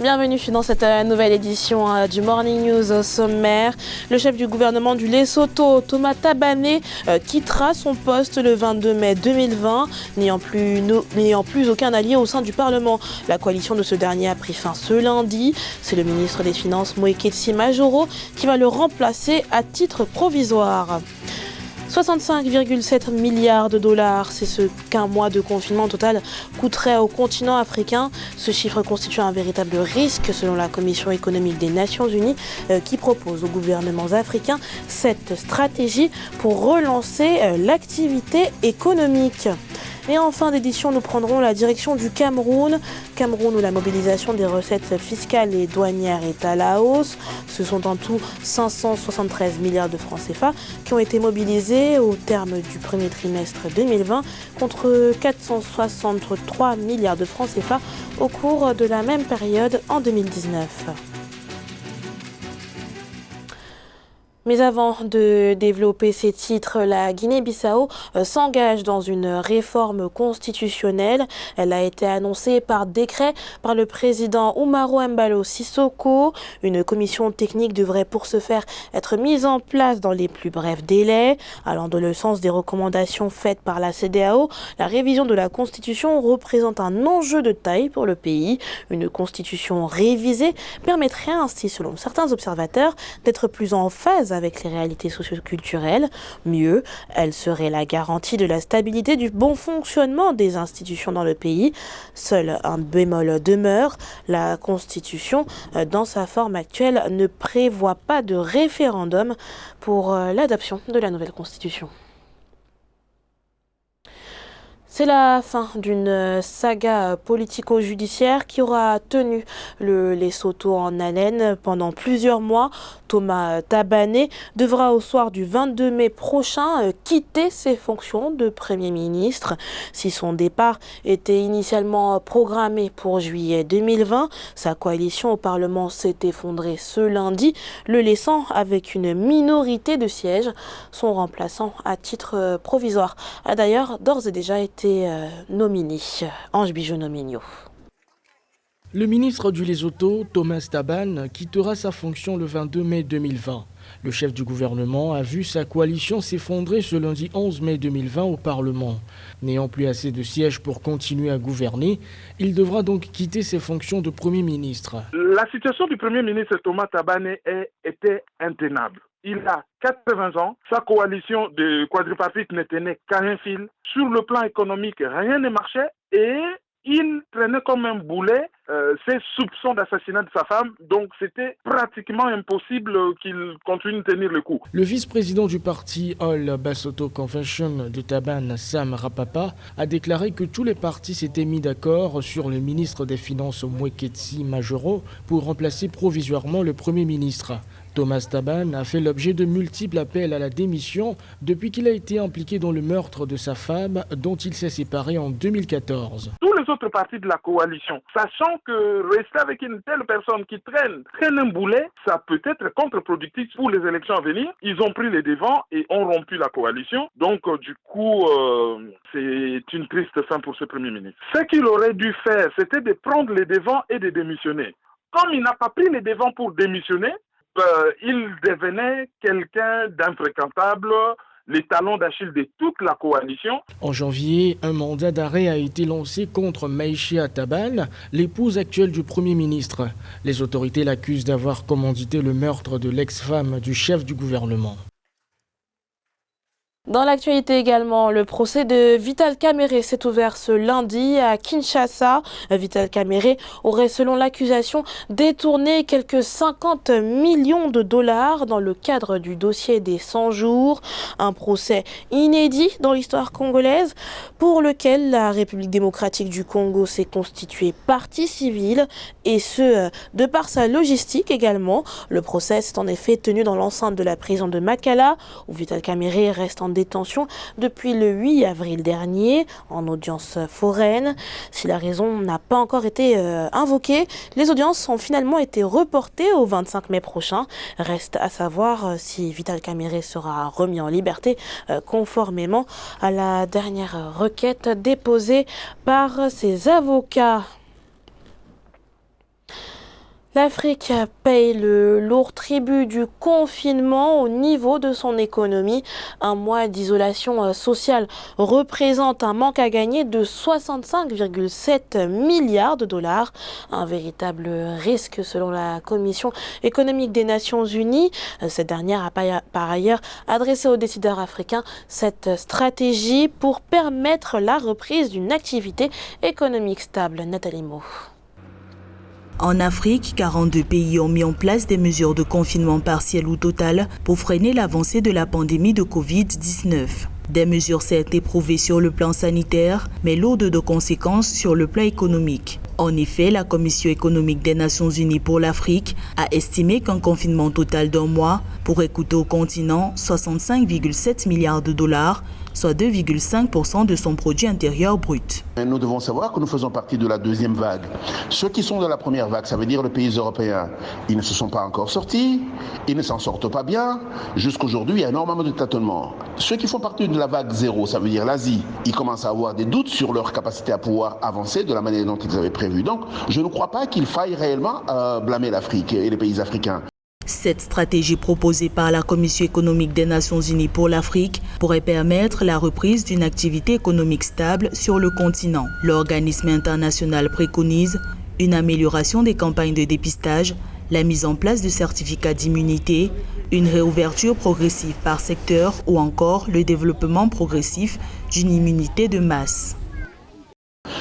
Bienvenue dans cette nouvelle édition du Morning News. Au sommaire, le chef du gouvernement du Lesotho, Thomas Thabane, quittera son poste le 22 mai 2020, n'ayant plus aucun allié au sein du Parlement. La coalition de ce dernier a pris fin ce lundi. C'est le ministre des Finances, Mweketsi Majoro, qui va le remplacer à titre provisoire. 65,7 milliards de dollars, c'est ce qu'un mois de confinement total coûterait au continent africain. Ce chiffre constitue un véritable risque selon la Commission économique des Nations Unies qui propose aux gouvernements africains cette stratégie pour relancer l'activité économique. Et en fin d'édition, nous prendrons la direction du Cameroun où la mobilisation des recettes fiscales et douanières est à la hausse. Ce sont en tout 573 milliards de francs CFA qui ont été mobilisés au terme du premier trimestre 2020 contre 463 milliards de francs CFA au cours de la même période en 2019. Mais avant de développer ces titres, la Guinée-Bissau s'engage dans une réforme constitutionnelle. Elle a été annoncée par décret par le président Umaro Embalo Sissoko. Une commission technique devrait pour ce faire être mise en place dans les plus brefs délais. Allant dans le sens des recommandations faites par la CEDEAO, la révision de la Constitution représente un enjeu de taille pour le pays. Une Constitution révisée permettrait ainsi, selon certains observateurs, d'être plus en phase avec les réalités socioculturelles. Mieux, elle serait la garantie de la stabilité du bon fonctionnement des institutions dans le pays. Seul un bémol demeure, la Constitution, dans sa forme actuelle, ne prévoit pas de référendum pour l'adoption de la nouvelle Constitution. C'est la fin d'une saga politico-judiciaire qui aura tenu le Lesotho en haleine pendant plusieurs mois. Thomas Thabane devra au soir du 22 mai prochain quitter ses fonctions de Premier ministre. Si son départ était initialement programmé pour juillet 2020, sa coalition au Parlement s'est effondrée ce lundi, le laissant avec une minorité de sièges. Son remplaçant à titre provisoire a d'ailleurs d'ores et déjà été nominé. Ange Bijou-Nominio. Le ministre du Lesotho, Thomas Thabane, quittera sa fonction le 22 mai 2020. Le chef du gouvernement a vu sa coalition s'effondrer ce lundi 11 mai 2020 au Parlement. N'ayant plus assez de sièges pour continuer à gouverner, il devra donc quitter ses fonctions de Premier ministre. La situation du Premier ministre Thomas Thabane était intenable. Il a 80 ans, sa coalition de quadripartite ne tenait qu'à un fil. Sur le plan économique, rien ne marchait et il traînait comme un boulet ses soupçons d'assassinat de sa femme. Donc c'était pratiquement impossible qu'il continue de tenir le coup. Le vice-président du parti All Basotho Convention de Thabane, Sam Rapapa, a déclaré que tous les partis s'étaient mis d'accord sur le ministre des Finances Mweketsi Majoro pour remplacer provisoirement le Premier ministre. Thomas Thabane a fait l'objet de multiples appels à la démission depuis qu'il a été impliqué dans le meurtre de sa femme dont il s'est séparé en 2014. Tous les autres partis de la coalition, sachant que rester avec une telle personne qui traîne un boulet, ça peut être contre-productif pour les élections à venir. Ils ont pris les devants et ont rompu la coalition. Donc du coup, c'est une triste fin pour ce Premier ministre. Ce qu'il aurait dû faire, c'était de prendre les devants et de démissionner. Comme il n'a pas pris les devants pour démissionner, il devenait quelqu'un d'infréquentable, les talons d'Achille de toute la coalition. En janvier, un mandat d'arrêt a été lancé contre Maïchia Thabane, l'épouse actuelle du Premier ministre. Les autorités l'accusent d'avoir commandité le meurtre de l'ex-femme du chef du gouvernement. Dans l'actualité également, le procès de Vital Kamerhe s'est ouvert ce lundi à Kinshasa. Vital Kamerhe aurait, selon l'accusation, détourné quelques 50 millions de dollars dans le cadre du dossier des 100 jours. Un procès inédit dans l'histoire congolaise pour lequel la République démocratique du Congo s'est constituée partie civile et ce, de par sa logistique également. Le procès s'est en effet tenu dans l'enceinte de la prison de Makala où Vital Kamerhe reste en détention depuis le 8 avril dernier en audience foraine. Si la raison n'a pas encore été invoquée, les audiences ont finalement été reportées au 25 mai prochain. Reste à savoir si Vital Kamerhe sera remis en liberté conformément à la dernière requête déposée par ses avocats. L'Afrique paye le lourd tribut du confinement au niveau de son économie. Un mois d'isolation sociale représente un manque à gagner de 65,7 milliards de dollars. Un véritable risque selon la Commission économique des Nations Unies. Cette dernière a par ailleurs adressé aux décideurs africains cette stratégie pour permettre la reprise d'une activité économique stable. Nathalie Mo. En Afrique, 42 pays ont mis en place des mesures de confinement partiel ou total pour freiner l'avancée de la pandémie de Covid-19. Des mesures certes éprouvées sur le plan sanitaire, mais lourdes de conséquences sur le plan économique. En effet, la Commission économique des Nations Unies pour l'Afrique a estimé qu'un confinement total d'un mois pourrait coûter au continent 65,7 milliards de dollars, soit 2,5% de son produit intérieur brut. Nous devons savoir que nous faisons partie de la deuxième vague. Ceux qui sont dans la première vague, ça veut dire les pays européens, ils ne se sont pas encore sortis, ils ne s'en sortent pas bien. Jusqu'aujourd'hui, il y a énormément de tâtonnements. Ceux qui font partie de la vague zéro, ça veut dire l'Asie, ils commencent à avoir des doutes sur leur capacité à pouvoir avancer de la manière dont ils avaient prévu. Donc, je ne crois pas qu'il faille réellement blâmer l'Afrique et les pays africains. Cette stratégie proposée par la Commission économique des Nations Unies pour l'Afrique pourrait permettre la reprise d'une activité économique stable sur le continent. L'organisme international préconise une amélioration des campagnes de dépistage, la mise en place de certificats d'immunité, une réouverture progressive par secteur ou encore le développement progressif d'une immunité de masse.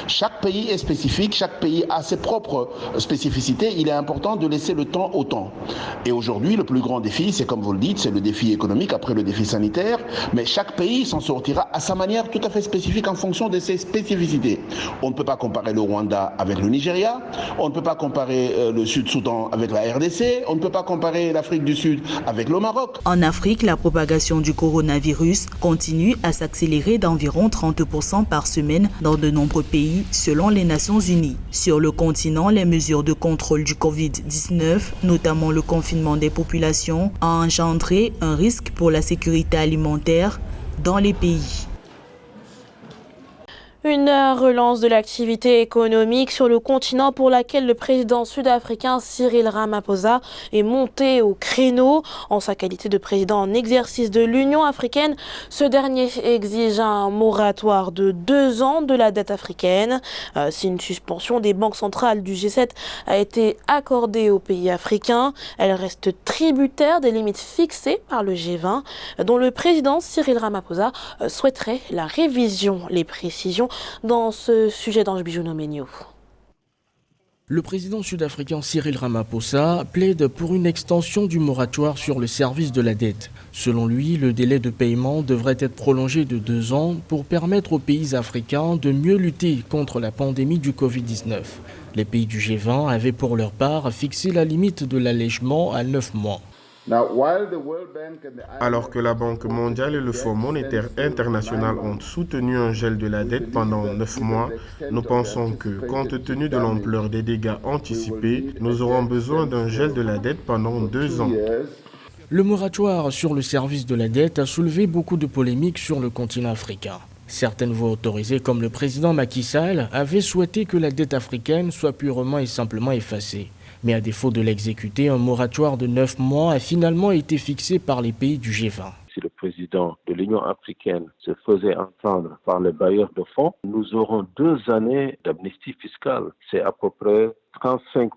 Chaque pays est spécifique, chaque pays a ses propres spécificités. Il est important de laisser le temps au temps. Et aujourd'hui, le plus grand défi, c'est comme vous le dites, c'est le défi économique, après le défi sanitaire. Mais chaque pays s'en sortira à sa manière tout à fait spécifique en fonction de ses spécificités. On ne peut pas comparer le Rwanda avec le Nigeria, on ne peut pas comparer le Sud-Soudan avec la RDC, on ne peut pas comparer l'Afrique du Sud avec le Maroc. En Afrique, la propagation du coronavirus continue à s'accélérer d'environ 30% par semaine dans de nombreux pays, selon les Nations Unies. Sur le continent, les mesures de contrôle du Covid-19, notamment le confinement des populations, ont engendré un risque pour la sécurité alimentaire dans les pays. Une relance de l'activité économique sur le continent pour laquelle le président sud-africain Cyril Ramaphosa est monté au créneau. En sa qualité de président en exercice de l'Union africaine, ce dernier exige un moratoire de 2 ans de la dette africaine. Si une suspension des banques centrales du G7 a été accordée aux pays africains, elle reste tributaire des limites fixées par le G20, dont le président Cyril Ramaphosa souhaiterait la révision. Les précisions dans ce sujet d'Ange Bijouno-Ménio. Le président sud-africain Cyril Ramaphosa plaide pour une extension du moratoire sur le service de la dette. Selon lui, le délai de paiement devrait être prolongé de 2 ans pour permettre aux pays africains de mieux lutter contre la pandémie du Covid-19. Les pays du G20 avaient pour leur part fixé la limite de l'allègement à 9 mois. Alors que la Banque mondiale et le Fonds monétaire international ont soutenu un gel de la dette pendant 9 mois, nous pensons que, compte tenu de l'ampleur des dégâts anticipés, nous aurons besoin d'un gel de la dette pendant 2 ans. Le moratoire sur le service de la dette a soulevé beaucoup de polémiques sur le continent africain. Certaines voix autorisées, comme le président Macky Sall, avaient souhaité que la dette africaine soit purement et simplement effacée. Mais à défaut de l'exécuter, un moratoire de 9 mois a finalement été fixé par les pays du G20. Si le président de l'Union africaine se faisait entendre par les bailleurs de fonds, nous aurons 2 années d'amnistie fiscale. C'est à peu près 35%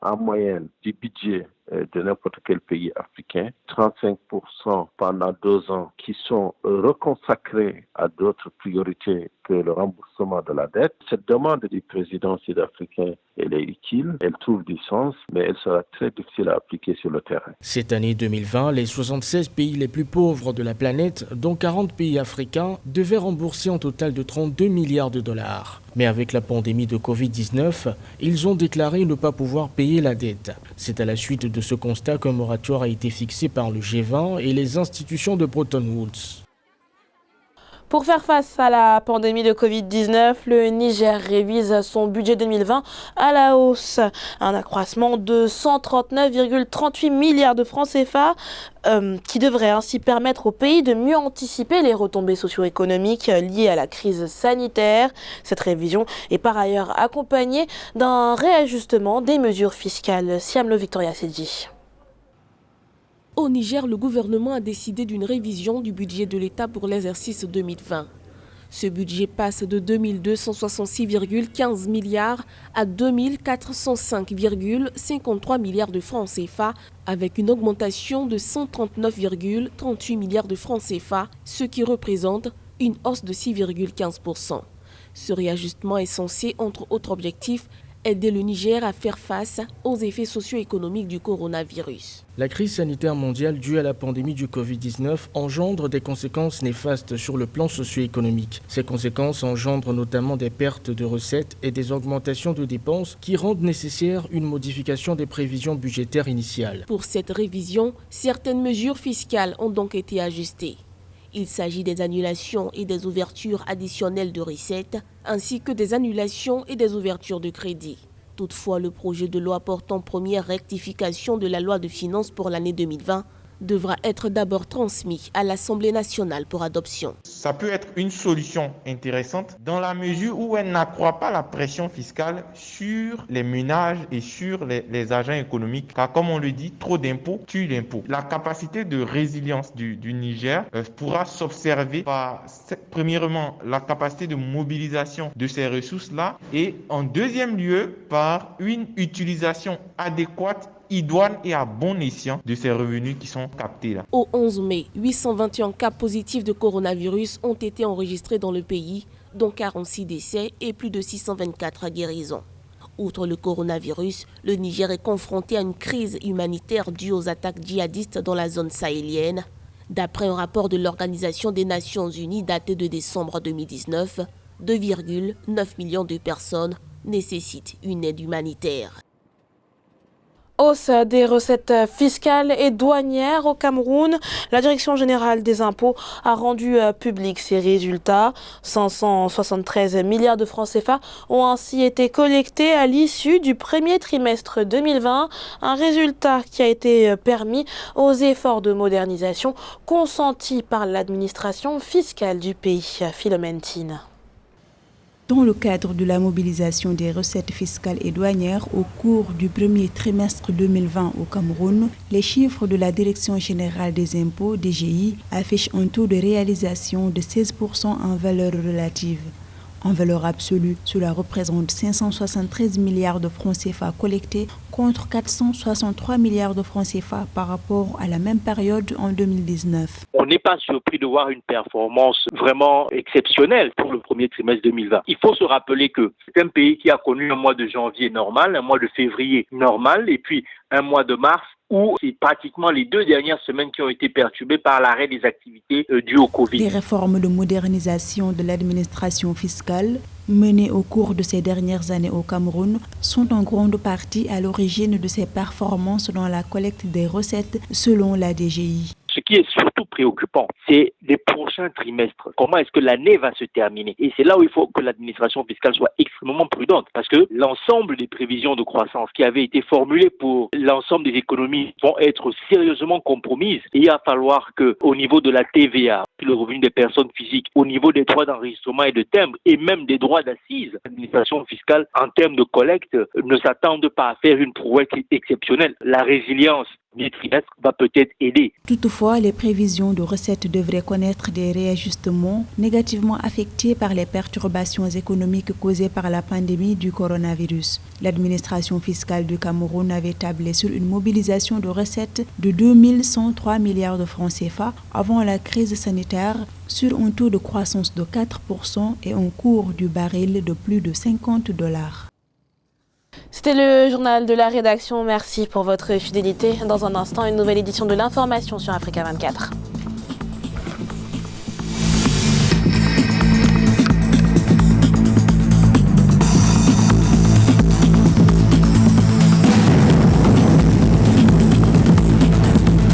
en moyenne du budget de n'importe quel pays africain, 35% pendant 2 ans qui sont reconsacrés à d'autres priorités que le remboursement de la dette. Cette demande du président sud-africain, elle est utile, elle trouve du sens, mais elle sera très difficile à appliquer sur le terrain. Cette année 2020, les 76 pays les plus pauvres de la planète, dont 40 pays africains, devaient rembourser un total de 32 milliards de dollars. Mais avec la pandémie de Covid-19, ils ont déclaré ne pas pouvoir payer la dette. C'est à la suite de ce constat qu'un moratoire a été fixé par le G20 et les institutions de Bretton Woods. Pour faire face à la pandémie de Covid-19, le Niger révise son budget 2020 à la hausse. Un accroissement de 139,38 milliards de francs CFA qui devrait ainsi permettre au pays de mieux anticiper les retombées socio-économiques liées à la crise sanitaire. Cette révision est par ailleurs accompagnée d'un réajustement des mesures fiscales. Siamlo Victoria Sedji. Au Niger, le gouvernement a décidé d'une révision du budget de l'État pour l'exercice 2020. Ce budget passe de 2266,15 milliards à 2405,53 milliards de francs CFA, avec une augmentation de 139,38 milliards de francs CFA, ce qui représente une hausse de 6,15%. Ce réajustement est censé, entre autres objectifs, aider le Niger à faire face aux effets socio-économiques du coronavirus. La crise sanitaire mondiale due à la pandémie du Covid-19 engendre des conséquences néfastes sur le plan socio-économique. Ces conséquences engendrent notamment des pertes de recettes et des augmentations de dépenses qui rendent nécessaire une modification des prévisions budgétaires initiales. Pour cette révision, certaines mesures fiscales ont donc été ajustées. Il s'agit des annulations et des ouvertures additionnelles de recettes, ainsi que des annulations et des ouvertures de crédit. Toutefois, le projet de loi portant première rectification de la loi de finances pour l'année 2020 devra être d'abord transmis à l'Assemblée nationale pour adoption. Ça peut être une solution intéressante dans la mesure où elle n'accroît pas la pression fiscale sur les ménages et sur les agents économiques. Car comme on le dit, trop d'impôts tue l'impôt. La capacité de résilience du Niger pourra s'observer par, premièrement, la capacité de mobilisation de ces ressources-là et en deuxième lieu, par une utilisation adéquate, idoine et à bon escient de ces revenus qui sont captés là. Au 11 mai, 821 cas positifs de coronavirus ont été enregistrés dans le pays, dont 46 décès et plus de 624 guérisons. Outre le coronavirus, le Niger est confronté à une crise humanitaire due aux attaques djihadistes dans la zone sahélienne. D'après un rapport de l'Organisation des Nations Unies daté de décembre 2019, 2,9 millions de personnes nécessitent une aide humanitaire. Hausse des recettes fiscales et douanières au Cameroun. La Direction générale des impôts a rendu public ses résultats. 573 milliards de francs CFA ont ainsi été collectés à l'issue du premier trimestre 2020. Un résultat qui a été permis aux efforts de modernisation consentis par l'administration fiscale du pays. Philomène Tine. Dans le cadre de la mobilisation des recettes fiscales et douanières au cours du premier trimestre 2020 au Cameroun, les chiffres de la Direction générale des impôts, DGI, affichent un taux de réalisation de 16% en valeur relative. En valeur absolue, cela représente 573 milliards de francs CFA collectés contre 463 milliards de francs CFA par rapport à la même période en 2019. On n'est pas surpris de voir une performance vraiment exceptionnelle pour le premier trimestre 2020. Il faut se rappeler que c'est un pays qui a connu un mois de janvier normal, un mois de février normal et puis un mois de mars où c'est pratiquement les 2 dernières semaines qui ont été perturbées par l'arrêt des activités dues au Covid. Les réformes de modernisation de l'administration fiscale menées au cours de ces dernières années au Cameroun sont en grande partie à l'origine de ces performances dans la collecte des recettes selon la DGI. Ce qui est surtout préoccupant, c'est les prochains trimestres. Comment est-ce que l'année va se terminer? Et c'est là où il faut que l'administration fiscale soit extrêmement prudente parce que l'ensemble des prévisions de croissance qui avaient été formulées pour l'ensemble des économies vont être sérieusement compromises. Et il va falloir qu'au niveau de la TVA, le revenu des personnes physiques, au niveau des droits d'enregistrement et de timbre et même des droits d'assises, l'administration fiscale en termes de collecte ne s'attende pas à faire une prouesse exceptionnelle. La résilience du trimestre va peut-être aider. Toutefois, les prévisions de recettes devraient connaître des réajustements négativement affectés par les perturbations économiques causées par la pandémie du coronavirus. L'administration fiscale du Cameroun avait tablé sur une mobilisation de recettes de 2103 milliards de francs CFA avant la crise sanitaire, sur un taux de croissance de 4% et un cours du baril de plus de $50. C'était le journal de la rédaction. Merci pour votre fidélité. Dans un instant, une nouvelle édition de l'information sur Africa 24.